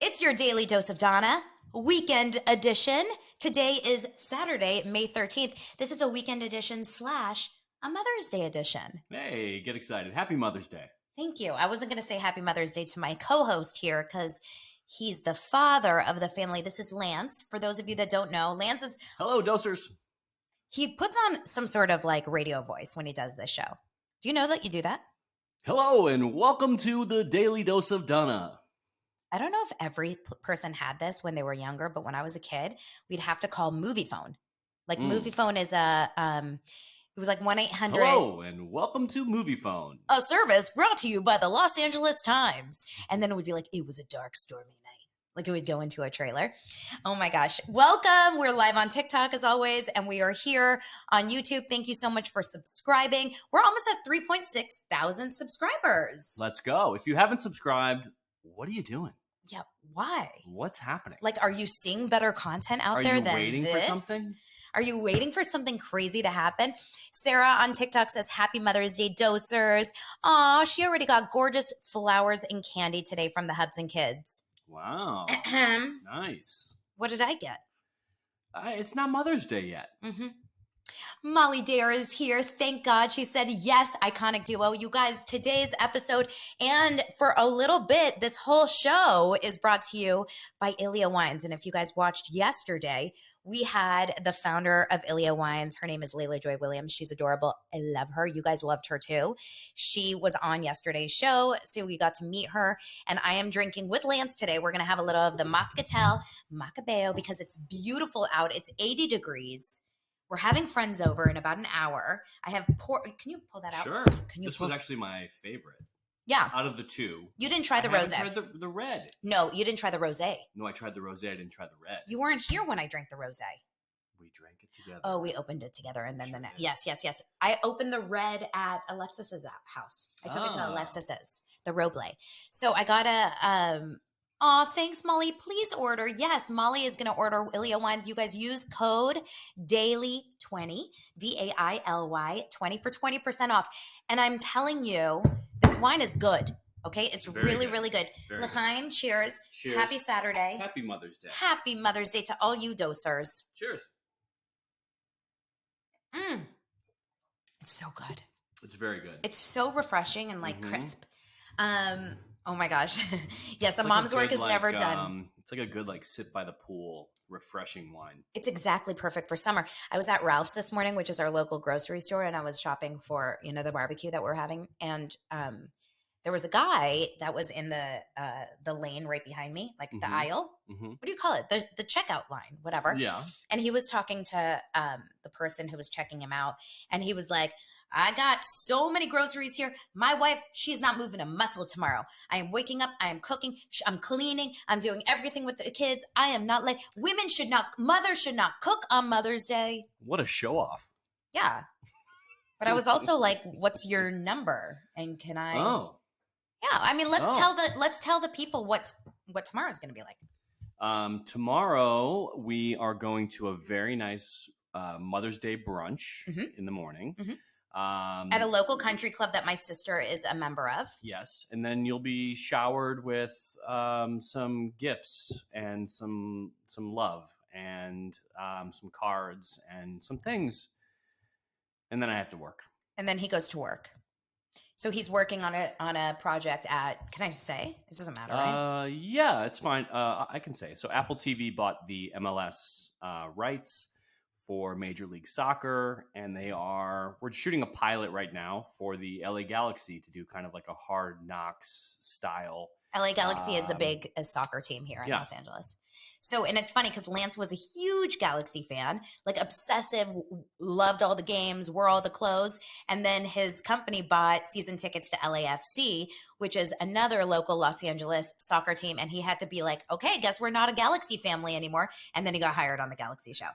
It's your daily dose of Donna, weekend edition. Today is Saturday, May 13th. This is a weekend edition slash a Mother's Day edition. Hey, get excited. Happy Mother's Day. Thank you. I wasn't going to say Happy Mother's Day to my co-host here because he's the father of the family. This is Lance. For those of you that don't know, Lance is... Hello, dosers. He puts on some sort of like radio voice when he does this show. Do you know that you do that? Hello, and welcome to the Daily Dose of Donna. I don't know if every person had this when they were younger, but when I was a kid, we'd have to call movie phone. Like movie phone is a, it was like 1-800. Hello, and welcome to Movie Phone. A service brought to you by the Los Angeles Times. And then it would be like, it was a dark, stormy night. Like it would go into a trailer. Oh my gosh. Welcome. We're live on TikTok as always, and we are here on YouTube. Thank you so much for subscribing. We're almost at 3.6 thousand subscribers. Let's go. If you haven't subscribed, what are you doing? Yeah, why? What's happening? Like, are you seeing better content out there than this? Are you waiting for something? Are you waiting for something crazy to happen? Sarah on TikTok says, Happy Mother's Day, dosers. Aw, she already got gorgeous flowers and candy today from the Hubs and Kids. Wow. Nice. What did I get? It's not Mother's Day yet. Mm-hmm. Molly Dare is here. Thank God. She said, yes, iconic duo. You guys, today's episode and for a little bit, this whole show is brought to you by Ilia Wines. And if you guys watched yesterday, we had the founder of Ilia Wines. Her name is Layla Joy Williams. She's adorable. I love her. You guys loved her too. She was on yesterday's show, so we got to meet her. And I am drinking with Lance today. We're going to have a little of the Moscatel Macabeo because it's beautiful out. It's 80 degrees. We're having friends over in about an hour. I have Can you pull that out? Sure. This was actually my favorite. Yeah. Out of the two. You didn't try the rosé. I tried the red. No, you didn't try the rosé. No, I tried the rosé. I didn't try the red. You weren't here when I drank the rosé. We drank it together. Oh, we opened it together, and then yes. I opened the red at Alexis's house. I took it to Alexis's, the Roble. So I got a thanks, Molly. Please order. Yes, Molly is going to order Ilia Wines. You guys use code DAILY20, DAILY 20 for 20% off. And I'm telling you, this wine is good. Okay, it's really good. L'chaim, cheers. Cheers. Happy Saturday. Happy Mother's Day. Happy Mother's Day to all you dosers. Cheers. It's so good. It's very good. It's so refreshing and like crisp. Oh my gosh. Yes, a mom's work is never done. It's like a good sit by the pool, refreshing wine. It's exactly perfect for summer. I was at Ralph's this morning, which is our local grocery store, and I was shopping for, the barbecue that we're having. And there was a guy that was in the lane right behind me, like the aisle. What do you call it? The checkout line, whatever. Yeah. And he was talking to the person who was checking him out, and he was like, I got so many groceries here. My wife, she's not moving a muscle tomorrow. I am waking up. I am cooking. I'm cleaning. I'm doing everything with the kids. I am not like mothers should not cook on Mother's Day. What a show off. Yeah. But I was also like, what's your number? And can I? Oh. Yeah. I mean, let's tell the people what tomorrow's going to be like. Tomorrow we are going to a very nice Mother's Day brunch in the morning. At a local country club that my sister is a member of. Yes. And then you'll be showered with some gifts and some love and some cards and some things. And then I have to work. And then he goes to work. So he's working on a project at, can I say? This doesn't matter, right? Yeah, it's fine. I can say. So Apple TV bought the MLS rights for Major League Soccer, and we're shooting a pilot right now for the LA Galaxy to do kind of like a Hard Knocks style. LA Galaxy is the big soccer team here in Los Angeles. So, and it's funny because Lance was a huge Galaxy fan, like obsessive, loved all the games, wore all the clothes. And then his company bought season tickets to LAFC, which is another local Los Angeles soccer team. And he had to be like, okay, guess we're not a Galaxy family anymore. And then he got hired on the Galaxy show.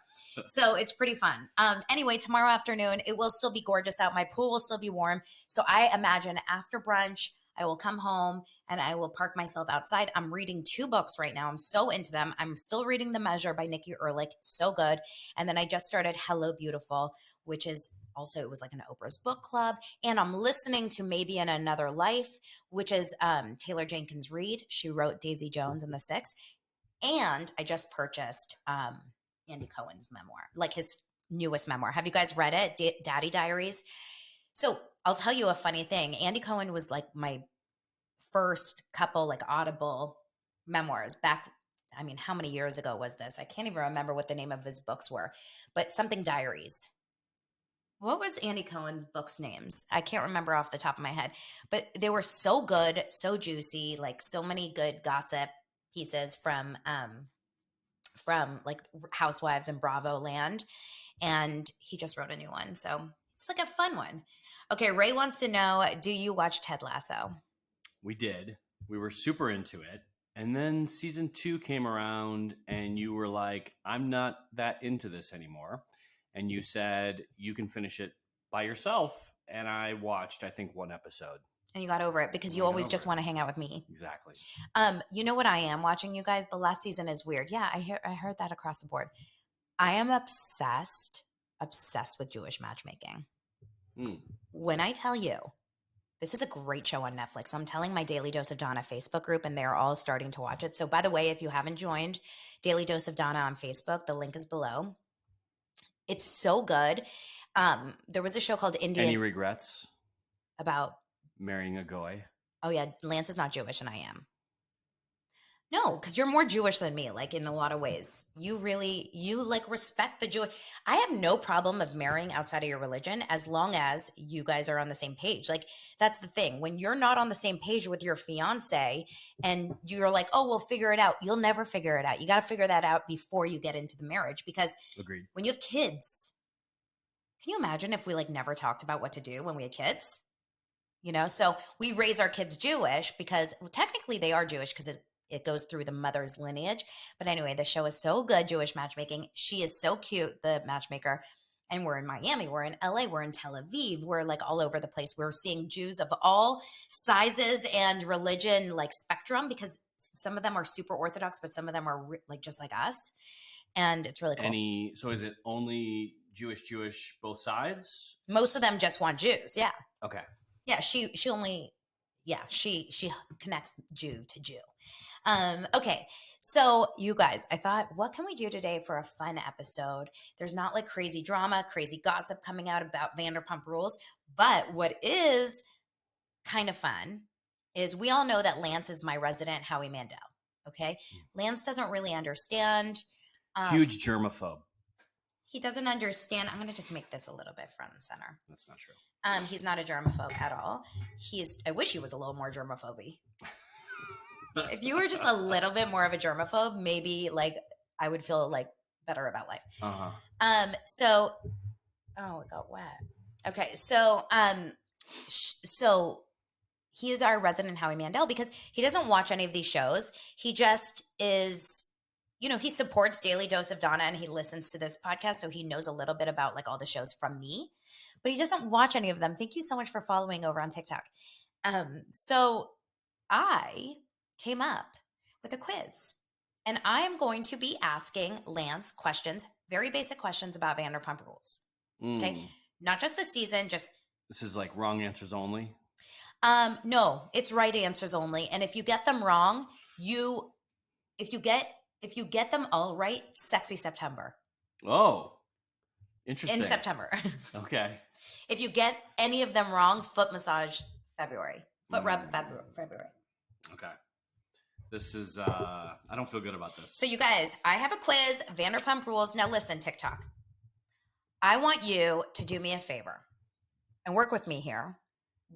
So it's pretty fun. Anyway, tomorrow afternoon, it will still be gorgeous out. My pool will still be warm. So I imagine after brunch, I will come home and I will park myself outside. I'm reading 2 books right now. I'm so into them. I'm still reading The Measure by Nikki Ehrlich. So good. And then I just started Hello Beautiful, which is also it was like an Oprah's book club. And I'm listening to Maybe in Another Life, which is Taylor Jenkins Reid. She wrote Daisy Jones and the Six. And I just purchased Andy Cohen's memoir, like his newest memoir. Have you guys read it? Daddy Diaries. So I'll tell you a funny thing. Andy Cohen was like my first couple like Audible memoirs back. I mean, how many years ago was this? I can't even remember what the name of his books were, but something Diaries. What was Andy Cohen's books' names? I can't remember off the top of my head, but they were so good, so juicy, like so many good gossip pieces from like Housewives and Bravo land. And he just wrote a new one. So it's like a fun one. Okay, Ray wants to know, do you watch Ted Lasso? We did. We were super into it. And then season 2 came around and you were like, I'm not that into this anymore. And you said you can finish it by yourself. And I watched, I think, 1 episode. And you got over it because you always just want to hang out with me. Exactly. You know what I am watching, you guys? The last season is weird. Yeah, I heard that across the board. I am obsessed with Jewish matchmaking. When I tell you, this is a great show on Netflix. I'm telling my Daily Dose of Donna Facebook group, and they're all starting to watch it. So by the way, if you haven't joined Daily Dose of Donna on Facebook, the link is below. It's so good. There was a show called Indian. Any regrets about marrying a goy? Oh yeah, Lance is not Jewish and I am. No, because you're more Jewish than me, like in a lot of ways. You like respect the Jewish. I have no problem of marrying outside of your religion as long as you guys are on the same page. Like that's the thing. When you're not on the same page with your fiance and you're like, oh, we'll figure it out. You'll never figure it out. You got to figure that out before you get into the marriage. Because Agreed. When you have kids, can you imagine if we like never talked about what to do when we had kids? You know, so we raise our kids Jewish because technically they are Jewish because it goes through the mother's lineage. But anyway, the show is so good, Jewish matchmaking. She is so cute, the matchmaker. And we're in Miami, we're in LA, we're in Tel Aviv, we're like all over the place. We're seeing Jews of all sizes and religion like spectrum because some of them are super Orthodox, but some of them are like just like us. And it's really cool. So is it only Jewish both sides? Most of them just want Jews. Yeah. Okay. Yeah. She connects Jew to Jew. Okay. So you guys, I thought, what can we do today for a fun episode? There's not like crazy drama, crazy gossip coming out about Vanderpump Rules, but what is kind of fun is we all know that Lance is my resident Howie Mandel. Okay. Lance doesn't really understand. Huge germaphobe. He doesn't understand. I'm going to just make this a little bit front and center. That's not true. He's not a germaphobe at all. I wish he was a little more germaphobe. If you were just a little bit more of a germaphobe, maybe like I would feel like better about life. So, oh, it got wet. Okay. So he is our resident Howie Mandel because he doesn't watch any of these shows. He just is, you know, he supports Daily Dose of Donna and he listens to this podcast. So he knows a little bit about like all the shows from me, but he doesn't watch any of them. Thank you so much for following over on TikTok. So I came up with a quiz and I am going to be asking Lance questions, very basic questions about Vanderpump Rules. Okay. Not just the season, just. This is like wrong answers only. No, it's right answers only. And if you get them wrong, if you get them all right, sexy September. Oh, interesting. In September. Okay. If you get any of them wrong, foot massage February. Foot rub February. Okay. This is, I don't feel good about this. So you guys, I have a quiz, Vanderpump Rules. Now listen, TikTok. I want you to do me a favor and work with me here.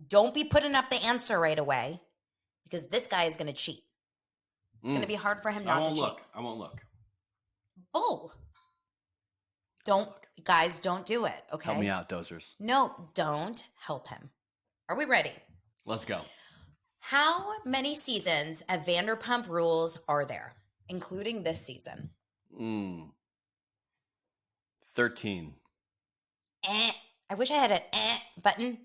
Don't be putting up the answer right away because this guy is going to cheat. It's going to be hard for him not to cheat. I won't look. Bull. Guys, don't do it, okay? Help me out, dozers. No, don't help him. Are we ready? Let's go. How many seasons of Vanderpump Rules are there, including this season? 13. I wish I had an button.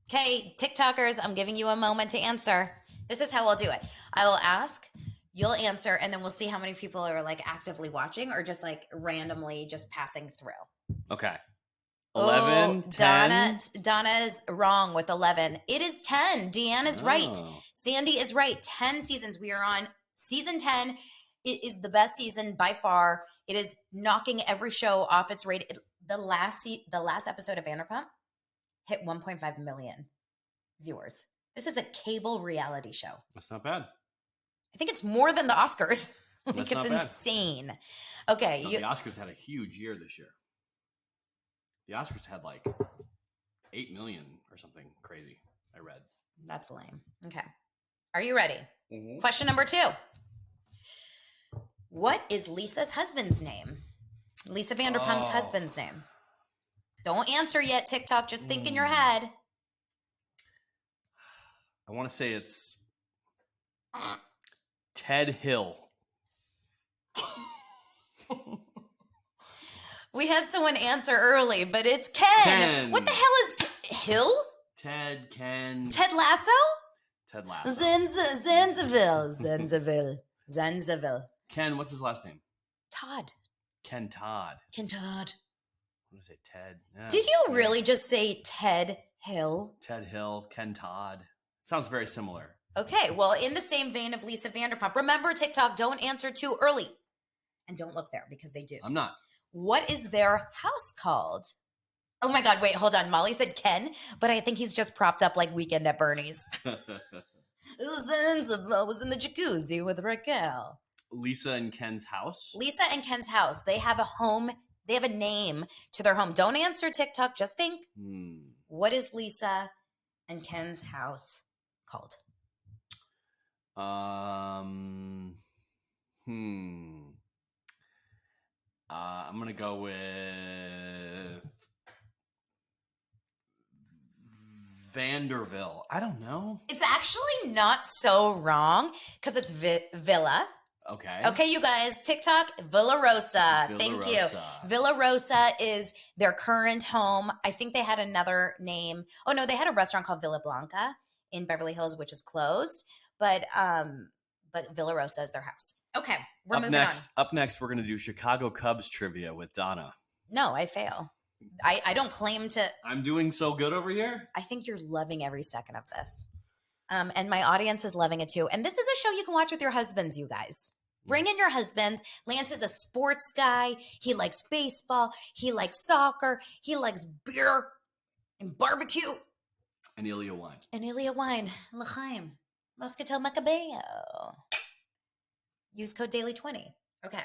Okay, TikTokers, I'm giving you a moment to answer. This is how I'll do it. I will ask, you'll answer, and then we'll see how many people are like actively watching or just like randomly just passing through. Okay. 11, 10? Donna is wrong with 11. It is 10. Deanne is right. Oh. Sandy is right. 10 seasons. We are on season 10. It is the best season by far. It is knocking every show off its rating. The last episode of Vanderpump hit 1.5 million viewers. This is a cable reality show. That's not bad. I think it's more than the Oscars. Like, That's it's not bad. insane. Okay. No, the Oscars had a huge year this year. The Oscars had like 8 million or something crazy, I read. That's lame. Okay. Are you ready? Mm-hmm. Question number 2. What is Lisa's husband's name? Lisa Vanderpump's husband's name. Don't answer yet, TikTok. Just think in your head. I want to say it's Ted Hill. We had someone answer early, but it's Ken. What the hell is Hill? Ted, Ken. Ted Lasso? Ted Lasso. Zanzaville. Ken, what's his last name? Todd. Ken Todd. Ken Todd. What did I say? Ted. Yeah, Did you really just say Ted Hill? Ted Hill, Ken Todd. Sounds very similar. Okay, well, in the same vein of Lisa Vanderpump, remember, TikTok, don't answer too early. And don't look there because they do. I'm not. What is their house called? Oh my God, wait, hold on. Molly said Ken, but I think he's just propped up like Weekend at Bernie's. I was in the jacuzzi with Raquel. Lisa and Ken's house? Lisa and Ken's house. They have a home. They have a name to their home. Don't answer TikTok. Just think. What is Lisa and Ken's house called? I'm going to go with Vanderville. I don't know. It's actually not so wrong because it's Villa. Okay. Okay, you guys. TikTok, Villa Rosa. Thank you. Villa Rosa is their current home. I think they had another name. Oh, no, they had a restaurant called Villa Blanca in Beverly Hills, which is closed. But Villa Rosa is their house. Okay, we're moving on. Up next, we're going to do Chicago Cubs trivia with Donna. No, I fail. I don't claim to. I'm doing so good over here. I think you're loving every second of this. And my audience is loving it too. And this is a show you can watch with your husbands, you guys. Bring in your husbands. Lance is a sports guy. He likes baseball. He likes soccer. He likes beer and barbecue. And Ilya wine. L'chaim. Muscatel Macabeo. Use code DAILY20. Okay.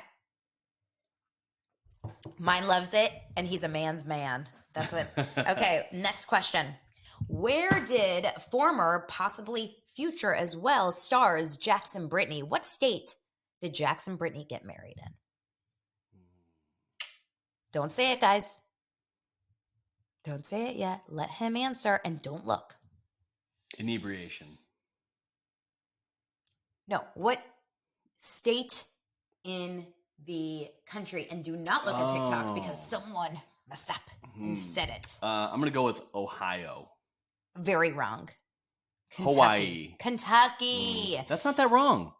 Mine loves it, and he's a man's man. That's what. Okay, next question. Where did former, possibly future as well, stars Jackson Brittany? What state did Jackson Brittany get married in? Don't say it, guys. Don't say it yet. Let him answer, and don't look. Inebriation. No, what state in the country? And do not look at TikTok because someone messed up and said it. I'm going to go with Ohio. Very wrong. Hawaii. Kentucky. That's not that wrong.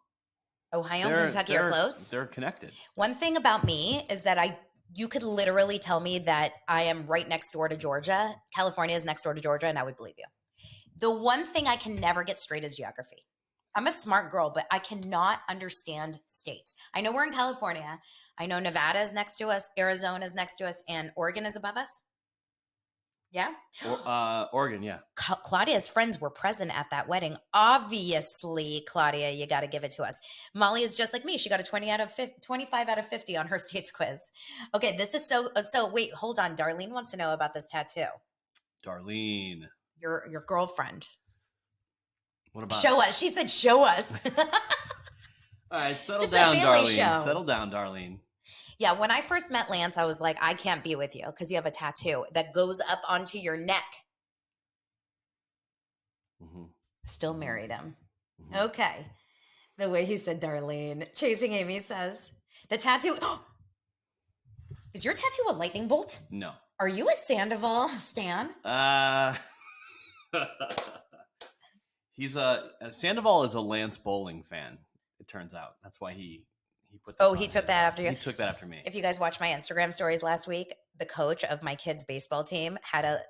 Ohio and Kentucky are close. They're connected. One thing about me is that you could literally tell me that I am right next door to Georgia. California is next door to Georgia, and I would believe you. The one thing I can never get straight is geography. I'm a smart girl, but I cannot understand states. I know we're in California. I know Nevada is next to us, Arizona is next to us, and Oregon is above us. Yeah? Oregon, yeah. Claudia's friends were present at that wedding. Obviously, Claudia, you got to give it to us. Molly is just like me. She got a 25 out of 50 on her states quiz. Okay, this is so wait, hold on. Darlene wants to know about this tattoo. Darlene. Your girlfriend. What about show us? She said, show us. All right, settle down, Darlene. Settle down, Darlene. Yeah, when I first met Lance, I was like, I can't be with you because you have a tattoo that goes up onto your neck. Mm-hmm. Still married him. Mm-hmm. Okay. The way he said, Darlene. Chasing Amy says, the tattoo. Is your tattoo a lightning bolt? No. Are you a Sandoval stan? Sandoval is a Lance Bowling fan, it turns out. That's why he put this he took that after you? He took that after me. If you guys watched my Instagram stories last week, the coach of my kids' baseball team had a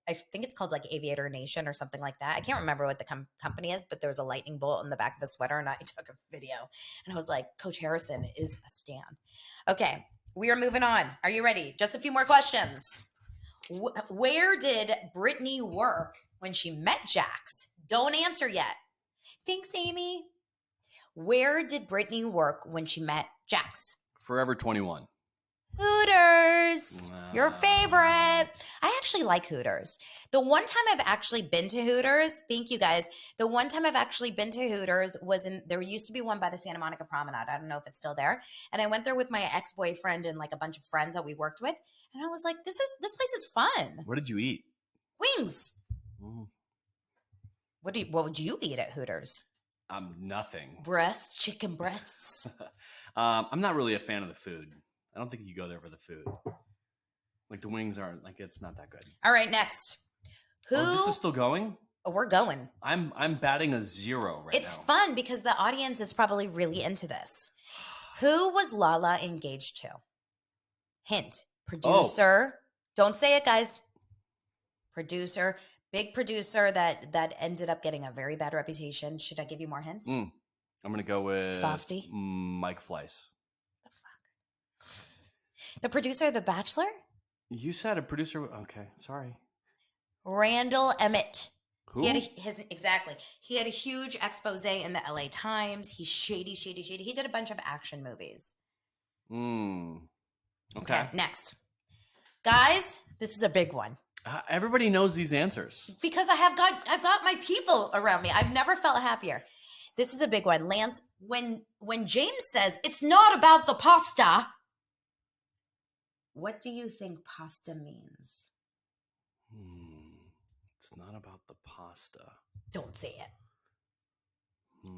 I think it's called like Aviator Nation or something like that. I can't remember what the company is, but there was a lightning bolt in the back of a sweater, and I took a video, and I was like, Coach Harrison is a stan. Okay, we are moving on. Are you ready? Just a few more questions. Where did Brittany work when she met Jax? Don't answer yet. Thanks, Amy. Where did Brittany work when she met Jax? Forever 21. Hooters, your favorite. I actually like Hooters. The one time I've actually been to Hooters, thank you guys. The one time I've actually been to Hooters was there used to be one by the Santa Monica Promenade. I don't know if it's still there. And I went there with my ex-boyfriend and like a bunch of friends that we worked with. And I was like, this place is fun. What did you eat? Wings. What would you eat at Hooters? Nothing. Chicken breasts. I'm not really a fan of the food. I don't think you go there for the food. Like the wings aren't it's not that good. All right, next. This is still going? Oh, we're going. I'm batting a 0 right now. It's fun because the audience is probably really into this. Who was Lala engaged to? Hint. Producer. Don't say it, guys. Producer. Big producer that ended up getting a very bad reputation. Should I give you more hints? I'm going to go with Fofty? Mike Fleiss. The fuck? The producer of The Bachelor? You said a producer. Okay, sorry. Randall Emmett. Who? He had exactly. He had a huge expose in the LA Times. He's shady. He did a bunch of action movies. Okay. Next. Guys, this is a big one. Everybody knows these answers. Because I've got my people around me. I've never felt happier. This is a big one. Lance, when James says, it's not about the pasta, what do you think pasta means? It's not about the pasta. Don't say it.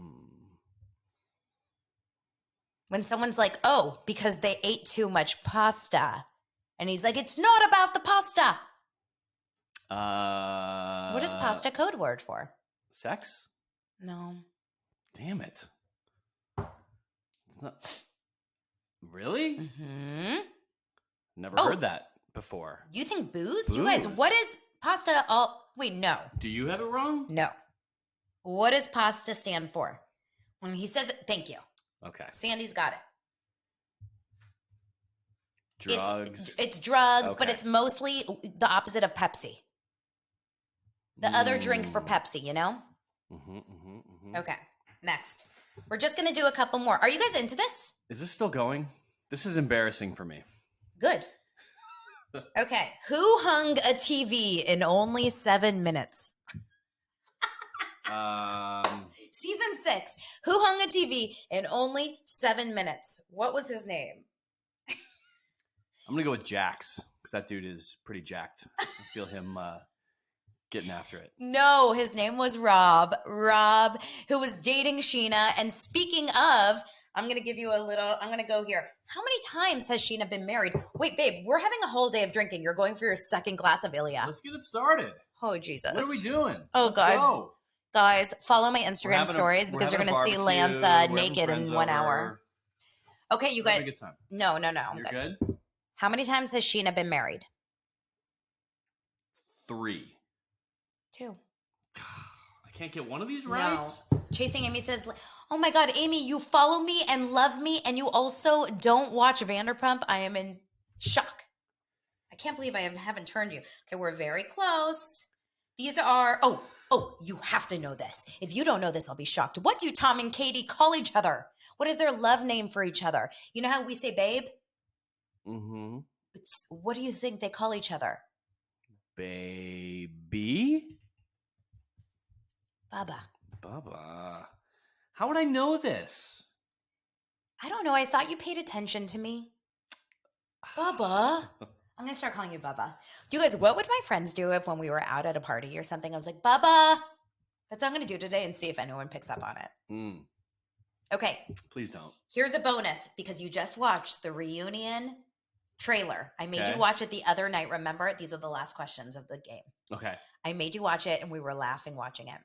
When someone's like, oh, because they ate too much pasta. And he's like, it's not about the pasta. What is pasta code word for? Sex? No. Damn it. It's not. Really? Mm-hmm. Never heard that before. You think booze? You guys, what is pasta? Wait, no. Do you have it wrong? No. What does pasta stand for? When he says it, thank you. Okay. Sandy's got it. Drugs. It's drugs, but it's mostly the opposite of Pepsi. The other drink for Pepsi, you know? Okay, next. We're just going to do a couple more. Are you guys into this? Is this still going? This is embarrassing for me. Good. Okay. Who hung a TV in only 7 minutes? Season 6. Who hung a TV in only 7 minutes? What was his name? I'm going to go with Jax because that dude is pretty jacked. I feel him getting after it. No, his name was Rob. Rob, who was dating Sheena. And speaking of, I'm going to give you I'm going to go here. How many times has Sheena been married? Wait, babe, we're having a whole day of drinking. You're going for your second glass of Ilya. Let's get it started. Oh, Jesus. What are we doing? Oh, Let's God. Go. Guys, follow my Instagram stories because you're going to see Lance naked in 1 hour. Okay, you guys. Have a good time. No. You're good? How many times has Sheena been married? 3. 2. I can't get one of these right? No. Chasing Amy says, oh my God, Amy, you follow me and love me, and you also don't watch Vanderpump. I am in shock. I can't believe I haven't turned you. Okay, we're very close. These are, you have to know this. If you don't know this, I'll be shocked. What do Tom and Katie call each other? What is their love name for each other? You know how we say babe? Mm-hmm. What do you think they call each other? Baby? Baba. How would I know this? I don't know. I thought you paid attention to me. Baba. I'm going to start calling you Baba. You guys, what would my friends do if when we were out at a party or something, I was like, Baba? That's what I'm going to do today and see if anyone picks up on it. Okay. Please don't. Here's a bonus because you just watched the reunion trailer. I made you watch it the other night. Remember? These are the last questions of the game. Okay. I made you watch it and we were laughing watching it.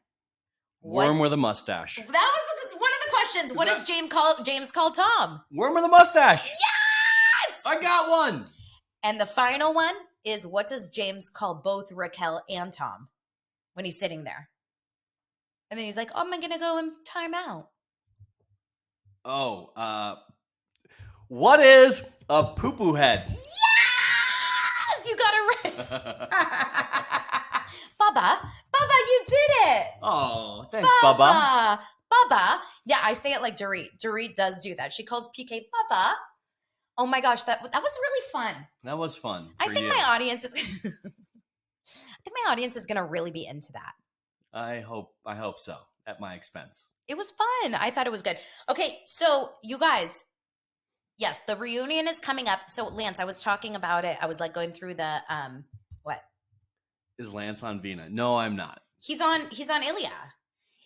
Worm with a mustache. That was one of the questions. What does James call Tom? Worm with a mustache. Yes! I got one. And the final one is, what does James call both Raquel and Tom when he's sitting there? And then he's like, oh, I'm going to go in timeout. Oh, what is a poo-poo head? Yes! You got it right. Baba, you did it. Oh, thanks, Bubba. Baba. Yeah, I say it like Dorit. Dorit does do that. She calls PK Baba. Oh my gosh, that was really fun. That was fun. I think my audience is going to really be into that. I hope so, at my expense. It was fun. I thought it was good. Okay, so you guys, yes, the reunion is coming up. So Lance, I was talking about it. I was like going through the what? Is Lance on Vina? No, I'm not. He's on Ilya.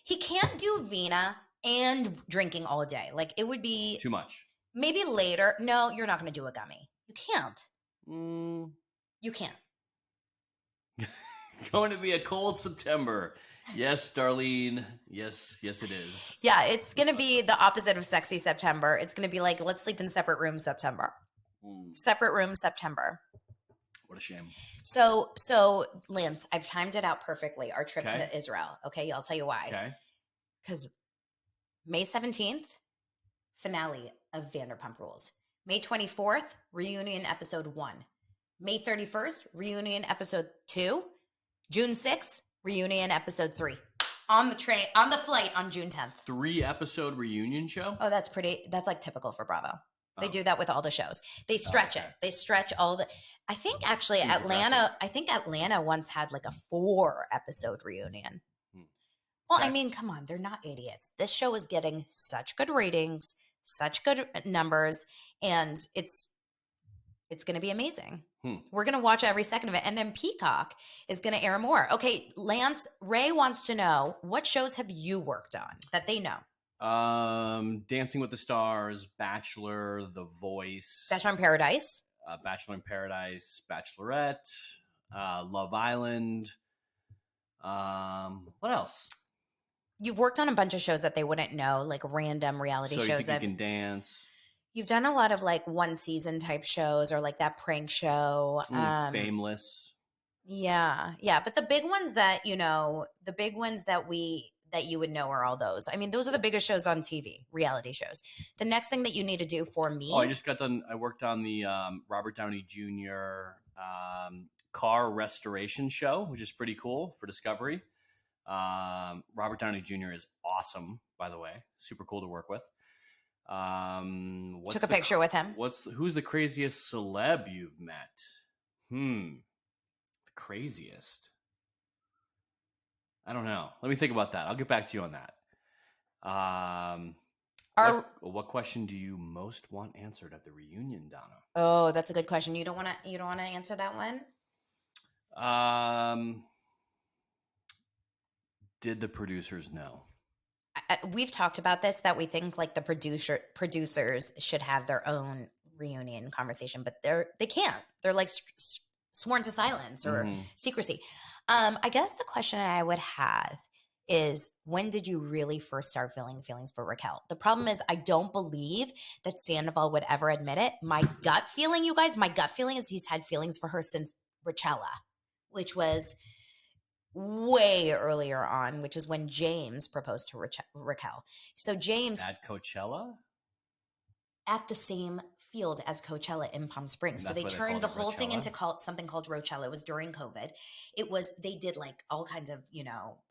He can't do Vina and drinking all day. Like, it would be too much. Maybe later. No, you're not going to do a gummy. You can't. You can't. Going to be a cold September. Yes, Darlene. Yes, it is. Yeah, it's going to be the opposite of sexy September. It's going to be like, let's sleep in separate rooms September. Separate rooms September. What a shame. So Lance, I've timed it out perfectly. Our trip to Israel. Okay, I'll tell you why. Okay. Because May 17th, finale of Vanderpump Rules. May 24th, reunion episode 1. May 31st, reunion episode 2. June 6th, reunion episode 3. On the flight on June 10th. 3-episode reunion show? Oh, that's like typical for Bravo. They do that with all the shows. They stretch it. They stretch all the. I think actually Seems Atlanta. aggressive. I think Atlanta once had like a 4-episode reunion. Well, Okay. I mean, come on, they're not idiots. This show is getting such good ratings, such good numbers, and it's going to be amazing. We're going to watch every second of it, and then Peacock is going to air more. Okay, Lance, Ray wants to know, what shows have you worked on that they know? Dancing with the Stars, Bachelor, The Voice, Bachelor in Paradise, Bachelorette, Love Island. What else? You've worked on a bunch of shows that they wouldn't know, like random reality So shows. You think you can dance? You've done a lot of like one season type shows, or like that prank show. Fameless. Yeah. But the big ones that you would know are all those. I mean, those are the biggest shows on TV, reality shows. The next thing that you need to do for me. Oh, I just got done. I worked on the Robert Downey Jr. Car restoration show, which is pretty cool for Discovery. Robert Downey Jr. is awesome, by the way. Super cool to work with. Took a picture with him. Who's the craziest celeb you've met? The craziest. I don't know. Let me think about that. I'll get back to you on that. What question do you most want answered at the reunion, Donna? Oh, that's a good question. You don't want to answer that one? Did the producers know? We've talked about this, that we think like the producers should have their own reunion conversation, but they can't. They're like sworn to silence or secrecy. I guess the question I would have is, when did you really first start feeling feelings for Raquel? The problem is, I don't believe that Sandoval would ever admit it. My gut feeling is he's had feelings for her since Rachella, which was way earlier on, which is when James proposed to Raquel. So James at Coachella, at the same field as Coachella in Palm Springs. So they turned the whole thing into something called Roachella. It was during COVID. They did like all kinds of,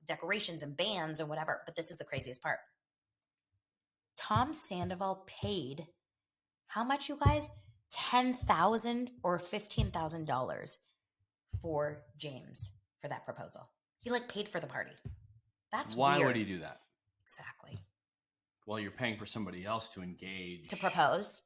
decorations and bands and whatever. But this is the craziest part. Tom Sandoval paid, how much, you guys? $10,000 or $15,000 for James for that proposal. He like paid for the party. That's why weird. would he do that? Exactly. Well, you're paying for somebody else to engage. To propose?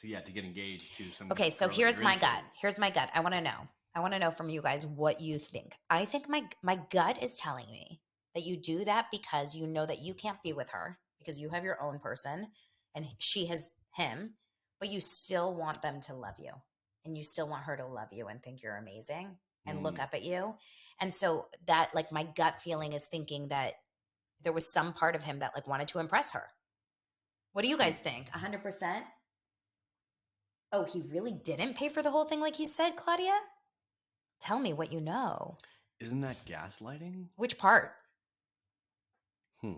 To get engaged to some. Okay, so here's my gut. Here's my gut. I want to know. I want to know from you guys what you think. I think my gut is telling me that you do that because you know that you can't be with her because you have your own person and she has him, but you still want them to love you and you still want her to love you and think you're amazing and look up at you. And so that, like, my gut feeling is thinking that there was some part of him that like wanted to impress her. What do you guys think? 100%? Oh, he really didn't pay for the whole thing like he said, Claudia? Tell me what you know. Isn't that gaslighting? Which part? Hmm.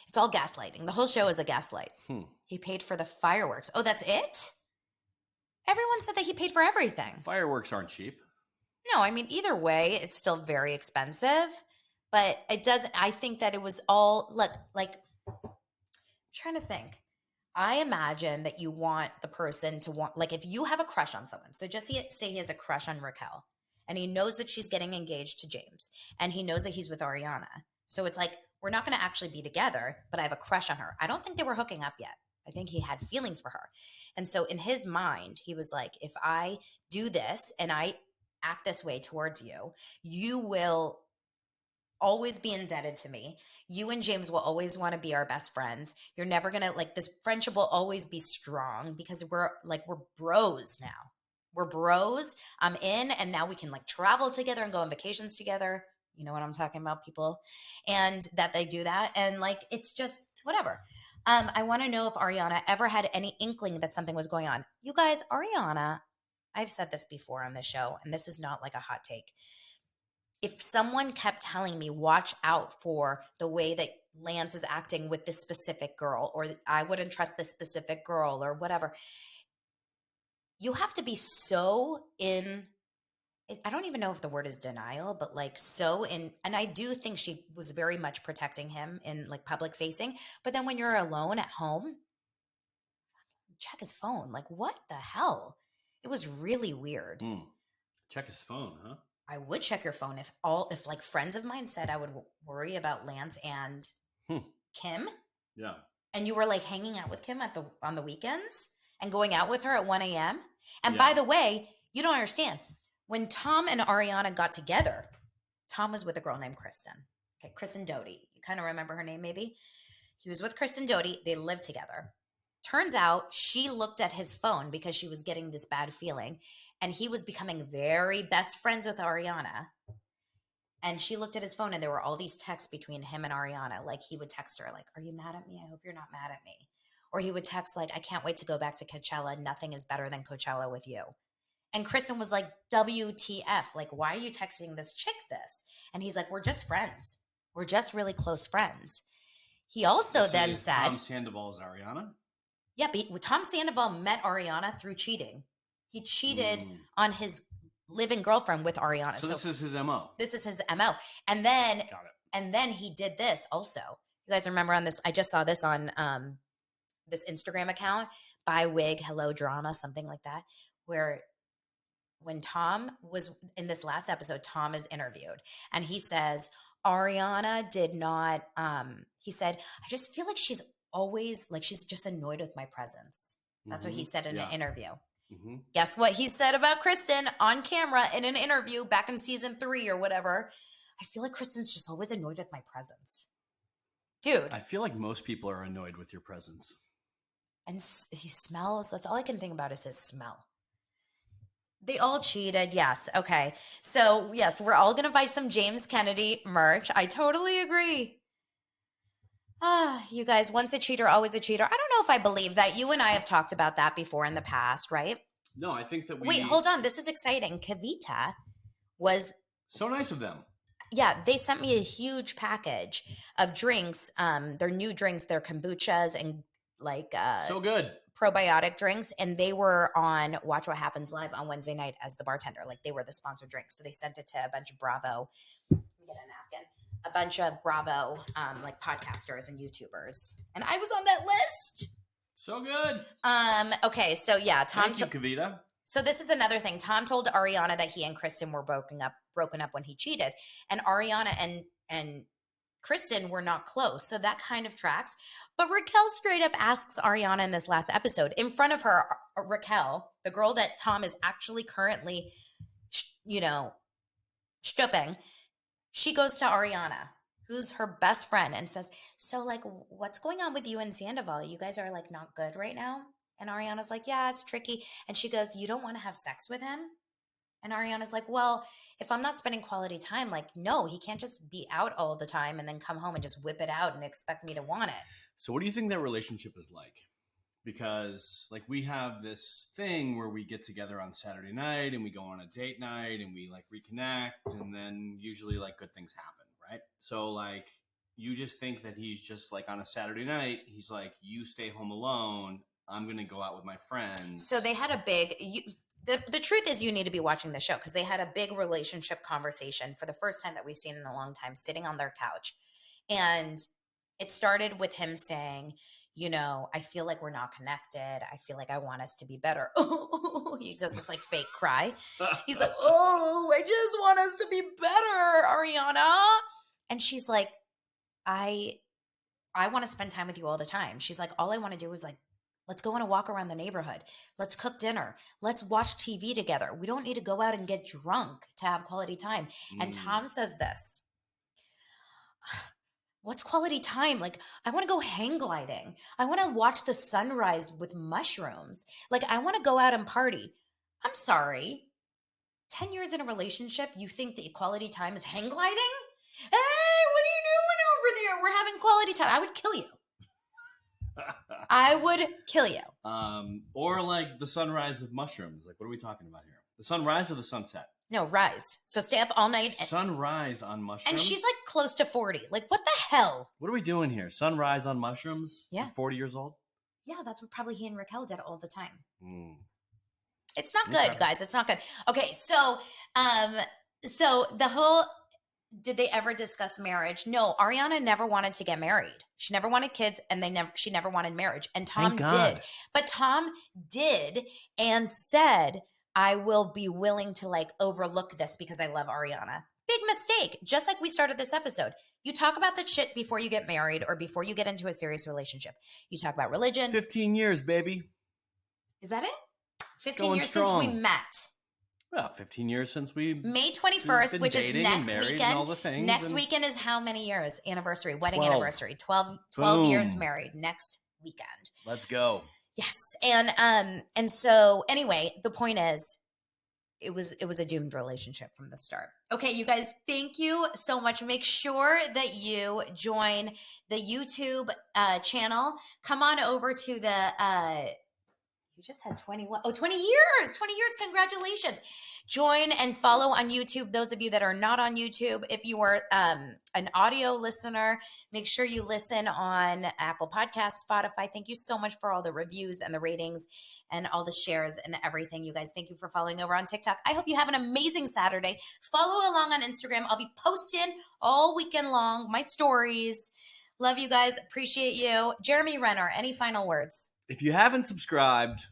It's all gaslighting. The whole show is a gaslight. Hmm. He paid for the fireworks. Oh, that's it? Everyone said that he paid for everything. Fireworks aren't cheap. No, I mean, either way, it's still very expensive. But it doesn't, I think that it was all, look, like, I'm trying to think. I imagine that you want the person to want, like, if you have a crush on someone, so just say he has a crush on Raquel, and he knows that she's getting engaged to James, and he knows that he's with Ariana. So it's like, we're not going to actually be together, but I have a crush on her. I don't think they were hooking up yet. I think he had feelings for her. And so in his mind, he was like, if I do this and I act this way towards you, you will always be indebted to me. You and James will always want to be our best friends. You're never going to, like, this friendship will always be strong because we're bros now. We're bros. I'm in, and now we can like travel together and go on vacations together. You know what I'm talking about, people? And that they do that. And like, it's just whatever. I want to know if Ariana ever had any inkling that something was going on. You guys, Ariana, I've said this before on the show, and this is not like a hot take. If someone kept telling me, watch out for the way that Lance is acting with this specific girl, or I wouldn't trust this specific girl, or whatever, you have to be so in. I don't even know if the word is denial, but like so in, and I do think she was very much protecting him in like public facing. But then when you're alone at home, check his phone. Like, what the hell? It was really weird. Check his phone, huh? I would check your phone if like friends of mine said I would worry about Lance and Kim. Yeah. And you were like hanging out with Kim on the weekends and going out with her at 1 a.m. And by the way, you don't understand. When Tom and Ariana got together, Tom was with a girl named Kristen. Okay, Kristen Doty. You kind of remember her name, maybe? He was with Kristen Doty. They lived together. Turns out she looked at his phone because she was getting this bad feeling, and he was becoming very best friends with Ariana. And she looked at his phone, and there were all these texts between him and Ariana. Like, he would text her, like, are you mad at me? I hope you're not mad at me. Or he would text, like, I can't wait to go back to Coachella. Nothing is better than Coachella with you. And Kristen was like, WTF? Like, why are you texting this chick this? And he's like, we're just friends. We're just really close friends. He also then said, Tom Sandoval's Ariana? Yeah, but Tom Sandoval met Ariana through cheating. He cheated on his living girlfriend with Ariana. So this is his MO. This is his MO. And then he did this also. You guys remember on this? I just saw this on this Instagram account, Buy Wig Hello Drama, something like that, where when Tom was in this last episode, Tom is interviewed and he says, Ariana did not, he said, I just feel like she's always like, she's just annoyed with my presence. That's what he said in an interview. Guess what he said about Kristen on camera in an interview back in season 3 or whatever. I feel like Kristen's just always annoyed with my presence. Dude. I feel like most people are annoyed with your presence. And he smells. That's all I can think about is his smell. They all cheated. Yes. Okay. So, yes, we're all going to buy some James Kennedy merch. I totally agree. You guys, once a cheater, always a cheater. I don't know if I believe that. You and I have talked about that before in the past, right? No, I think that Wait, hold on. This is exciting. Kavita was... So nice of them. Yeah, they sent me a huge package of drinks. Their new drinks, their kombuchas and like... so good. Probiotic drinks, and they were on Watch What Happens Live on Wednesday night as the bartender. Like, they were the sponsored drinks. So they sent it to a bunch of Bravo. Get a napkin. A bunch of Bravo like podcasters and YouTubers. And I was on that list. So good. Okay, so yeah, Tom. Thank you, Kavita. So this is another thing. Tom told Ariana that he and Kristen were broken up when he cheated. And Ariana and Kristen were not close. So that kind of tracks. But Raquel straight up asks Ariana in this last episode, in front of her, Raquel, the girl that Tom is actually currently, stooping, she goes to Ariana, who's her best friend, and says, so like, what's going on with you and Sandoval? You guys are like not good right now? And Ariana's like, yeah, it's tricky. And she goes, you don't want to have sex with him? And Ariana's like, well, if I'm not spending quality time, like, no, he can't just be out all the time and then come home and just whip it out and expect me to want it. So what do you think that relationship is like? because like we have this thing where we get together on Saturday night and we go on a date night and we like reconnect, and then usually like good things happen, right? So like you just think that he's just like on a Saturday night, he's like, you stay home alone, I'm gonna go out with my friends. So they had a big the truth is you need to be watching the show because they had a big relationship conversation for the first time that we've seen in a long time, sitting on their couch. And it started with him saying, you know, I feel like we're not connected. I feel like I want us to be better. He does this like fake cry. He's like, oh, I just want us to be better, Ariana. And she's like, I want to spend time with you all the time. She's like, all I want to do is like, let's go on a walk around the neighborhood. Let's cook dinner. Let's watch TV together. We don't need to go out and get drunk to have quality time. And Tom says this. What's quality time? Like, I want to go hang gliding. I want to watch the sunrise with mushrooms. Like, I want to go out and party. I'm sorry. 10 years in a relationship, you think that quality time is hang gliding? Hey, what are you doing over there? We're having quality time. I would kill you. I would kill you. Or like the sunrise with mushrooms. Like, what are we talking about here? The sunrise or the sunset? No, rise. So stay up all night. Sunrise on mushrooms? And she's like close to 40. Like, what the hell? What are we doing here? Sunrise on mushrooms? Yeah. You're 40 years old? Yeah, that's what probably he and Raquel did all the time. It's not Okay. good, guys. It's not good. Okay, so the whole, did they ever discuss marriage? No, Ariana never wanted to get married. She never wanted kids, and she never wanted marriage. And Tom Thank God. did. But Tom did and said, I will be willing to like overlook this because I love Ariana. Big mistake. Just like we started this episode. You talk about the shit before you get married or before you get into a serious relationship. You talk about religion. 15 years, baby. Is that it? 15 Going years strong. since we met. Well, 15 years since we May 21st, which is next weekend. And all the things, next weekend is how many years? Anniversary, wedding 12. anniversary. 12 years married next weekend. Let's go. Yes. And so anyway, the point is it was a doomed relationship from the start. Okay, you guys, thank you so much. Make sure that you join the YouTube channel. Come on over to the you just had 20 years. 20 years. Congratulations. Join and follow on YouTube. Those of you that are not on YouTube, if you are an audio listener, make sure you listen on Apple Podcasts, Spotify. Thank you so much for all the reviews and the ratings and all the shares and everything. You guys, thank you for following over on TikTok. I hope you have an amazing Saturday. Follow along on Instagram. I'll be posting all weekend long my stories. Love you guys. Appreciate you. Jeremy Renner, any final words? If you haven't subscribed,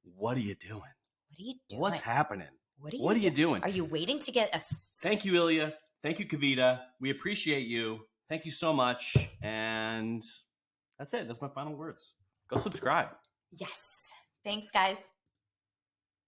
what are you doing? What are you doing? What's happening? What are you doing? Are you waiting to get a... Thank you, Ilya. Thank you, Kavita. We appreciate you. Thank you so much. And that's it. That's my final words. Go subscribe. Yes. Thanks, guys.